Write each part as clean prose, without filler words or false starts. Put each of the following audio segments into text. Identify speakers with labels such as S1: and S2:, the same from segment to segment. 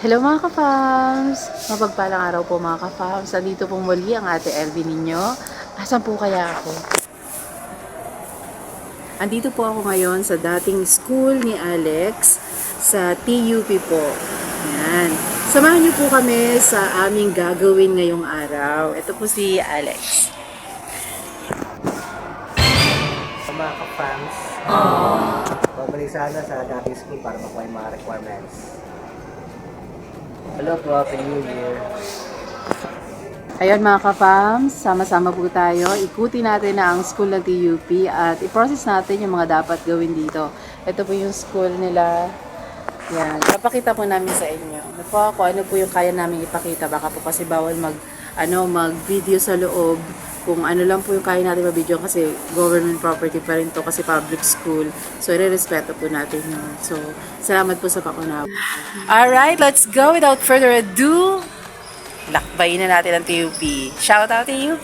S1: Hello mga ka-fams! Mapagpalang araw po mga ka-fams. Andito pong muli ang ate Elvie ninyo. Asan po kaya ako? Andito po ako ngayon sa dating school ni Alex sa TUP po. Ayan. Samahan niyo po kami sa aming gagawin ngayong araw. Ito po si Alex.
S2: Mga ka-fans, babalik sana sa dating school para makuha yung mga requirements. Hello po, Happy New Year.
S1: Ayun mga ka-fams, sama-sama po tayo. Ikutin natin na ang school ng TUP at i-process natin yung mga dapat gawin dito. Ito po yung school nila. Yan. Papakita po namin sa inyo. Ano po ako, ano po yung kaya namin ipakita. Baka po kasi bawal mag-video sa loob. Kung ano lang po yung kaya natin ma-video kasi government property pa rin to kasi public school. So, i-respeto po natin yun. So, salamat po sa pakunawa. Alright, let's go without further ado. Lakbayin na natin ang TUP. Shout out TUP!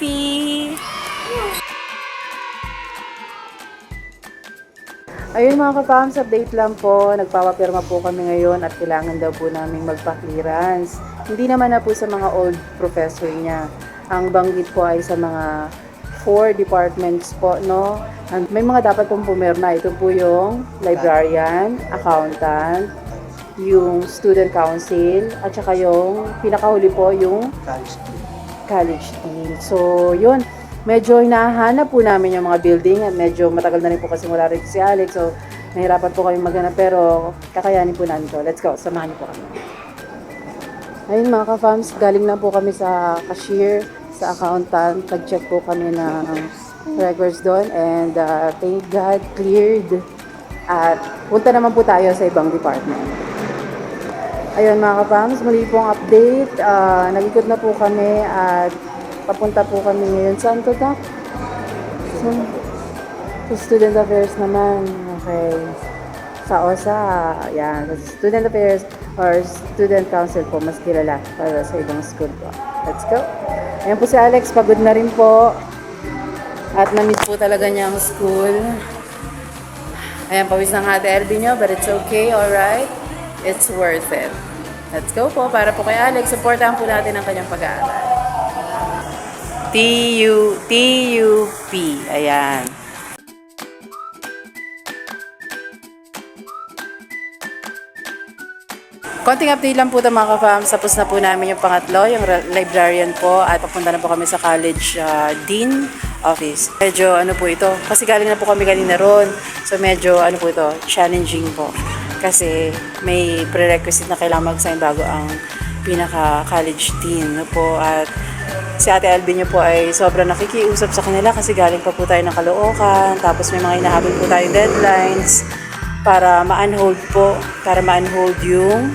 S1: Ayun mga ka-fams, update lang po. Nagpapapirma po kami ngayon at kailangan daw po namin magpa-clearance. Hindi naman na po sa mga old professor niya. Ang banggit po ay sa mga 4 departments po, no? And may mga dapat pong pumirma. Ito po yung librarian, accountant, yung student council, at saka yung pinakahuli po yung
S2: College school.
S1: college dean. So, yun. Medyo hinahanap po namin yung mga building at medyo matagal na rin po kasi wala rin si Alex. So, nahirapan po kami maghanap pero kakayanin po namin to. Let's go. Samahan niyo po kami. Ayun mga ka-fams, galing na po kami sa cashier, sa accountant. Nag-check po kami ng records doon and thank God, cleared. At punta naman po tayo sa ibang department. Ayun mga ka-fams, muli pong update. Nag-ikot na po kami at papunta po kami ngayon. Saan to, Doc? Sa Student Affairs naman. Okay. Sa OSA, yan. Student Affairs or Student Council po, mas kilala para sa ibang school po. Let's go. Ayan po si Alex, pagod na rin po. At na-miss po talaga niya ang school. Ayan, pawis ng ate Elvie nyo, but it's okay, alright? It's worth it. Let's go po, para po kay Alex, supportahan po natin ang kanyang pag-aaral. TUP. Ayan. Konting update lang po ito mga ka-fams. Tapos na po namin yung pangatlo, yung librarian po. At papunta na po kami sa college dean office. Medyo ano po ito. Kasi galing na po kami kanina ron. So medyo ano po ito, challenging po. Kasi may prerequisite na kailangan mag-sign bago ang pinaka-college dean. No po. At si Ate Elvie niyo po ay sobrang nakikiusap sa kanila kasi galing pa po tayo ng Caloocan. Tapos may mga hinahabol po tayong deadlines para ma-unhold po. Para ma-unhold yung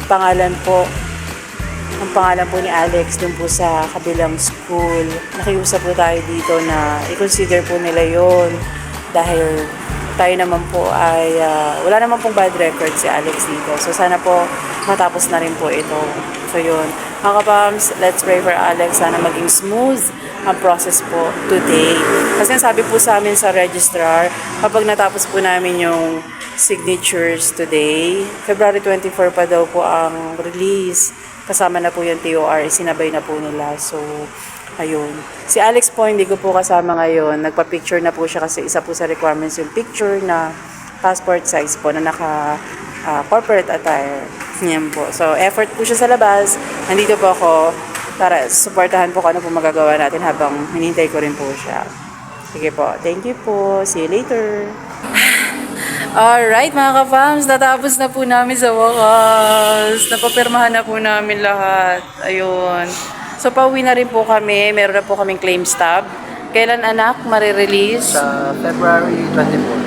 S1: pangalan po. Ang pangalan po ni Alex dun po sa kabilang school. Nakiusap po tayo dito na i-consider po nila yon dahil tayo naman po ay wala naman pong bad record si Alex dito. So sana po matapos na rin po ito. So yun. Mga kapams, let's pray for Alex. Sana maging smooth ang process po today. Kasi sabi po sa amin sa registrar, kapag natapos po namin yung signatures today, February 24 pa daw po ang release. Kasama na po yung TOR, sinabay na po nila. So, ayun. Si Alex po, hindi ko po kasama ngayon. Nagpa-picture na po siya kasi isa po sa requirements yung picture na passport size po na naka corporate attire. Yan po. So, effort po siya sa labas. Nandito po ako para supportahan po kung ano po magagawa natin habang hinintay ko rin po siya. Sige po. Thank you po. See you later. Alright mga ka-fams, natapos na po namin sa wakas. Napapirmahan na po namin lahat. Ayun. So, pauwi na rin po kami. Meron na po kaming claim stub. Kailan anak marirelease?
S2: Sa February 24.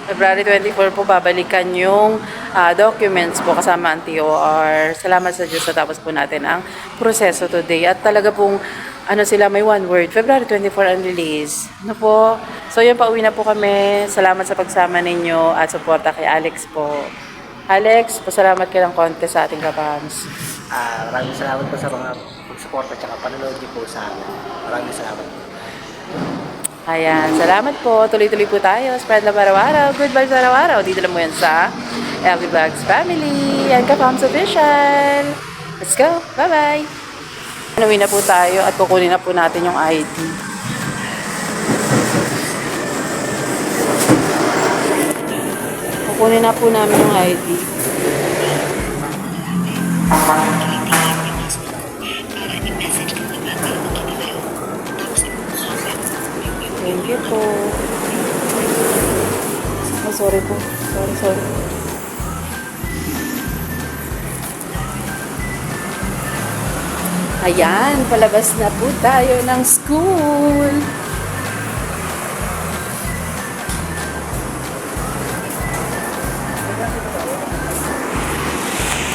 S1: February 24 po babalikan yung documents po kasama ang TOR. Salamat sa Diyos natapos po natin ang proseso today. At talaga pong sila may one word. February 24 ang release. Ano po? So yun, pauwi na po kami. Salamat sa pagsama ninyo at suporta kay Alex po. Alex, pasalamat ka ng konti sa ating kapams.
S2: Maraming salamat po sa mga pagsuporta at panonood niyo po sa amin. Maraming salamat po.
S1: Ayan, salamat po. Tuloy-tuloy po tayo. Spread love araw-araw. Good vibes araw-araw. Dito lang mo yan sa LV Vlogs family and Ka-Fams Official. Let's go. Bye-bye. Uwi na po tayo at kukunin na po natin yung ID. Kukunin na po namin yung ID. Thank you po. Oh, sorry po. Sorry. Ayan, palabas na po tayo ng school.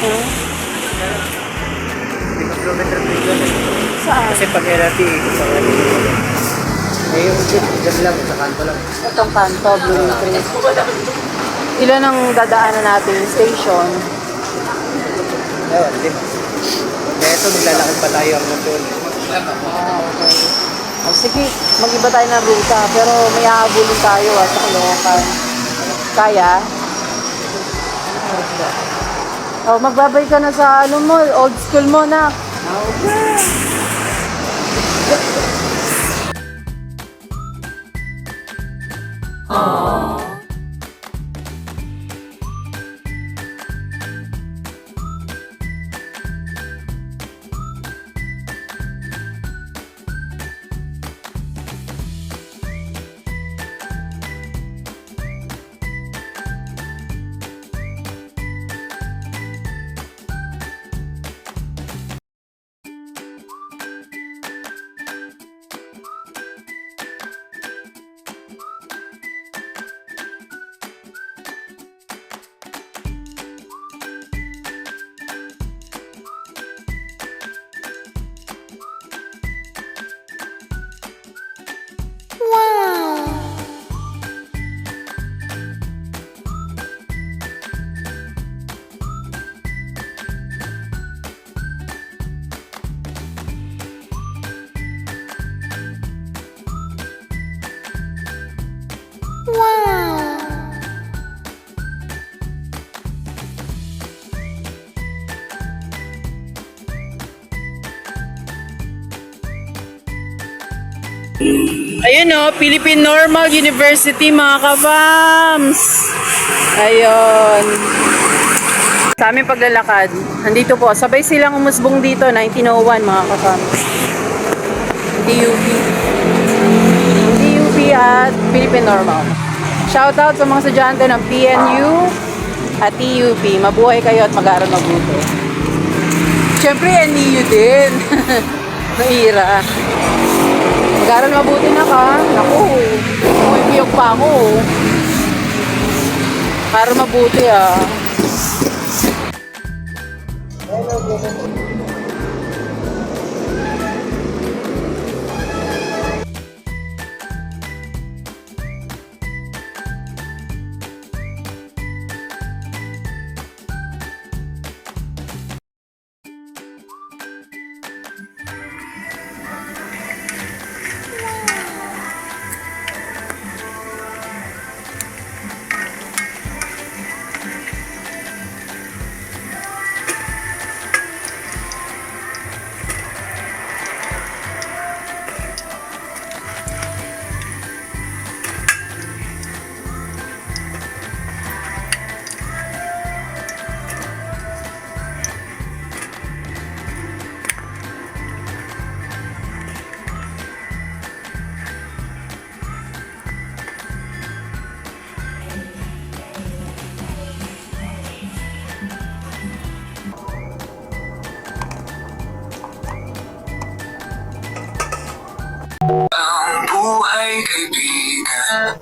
S1: Huh?
S2: Hindi ko kilometer po yun.
S1: Saan?
S2: Kasi pag LRT, sa eh, yung dyan lang, sa kanto lang.
S1: Itong kanto, Blue Tree. Ilan ang dadaanan natin yung station?
S2: Ayun, di ba? Kaya ito, nilalakad pa tayo hanggang doon.
S1: Okay. Oh, sige, mag-iba tayo ng ruta, pero may hahabulin tayo sa Caloocan. Kaya? Oh, magbabay ka na sa ano mo, old school mo na. Okay. Ayun o, Philippine Normal University mga ka-fams. Ayun. Sa aming paglalakad, nandito po, sabay silang umusbong dito, 1901 mga ka-fams. DUP. DUP at Philippine Normal. Shoutout sa mga estudyante ng PNU at TUP. Mabuhay kayo at mag-aaral mabuti. Siyempre, NEU din. Mahira. Mag-aaral mabuti na ka. Naku, umipiyok pa ako. Para mabuti ah.
S3: Ang buhay kaibigan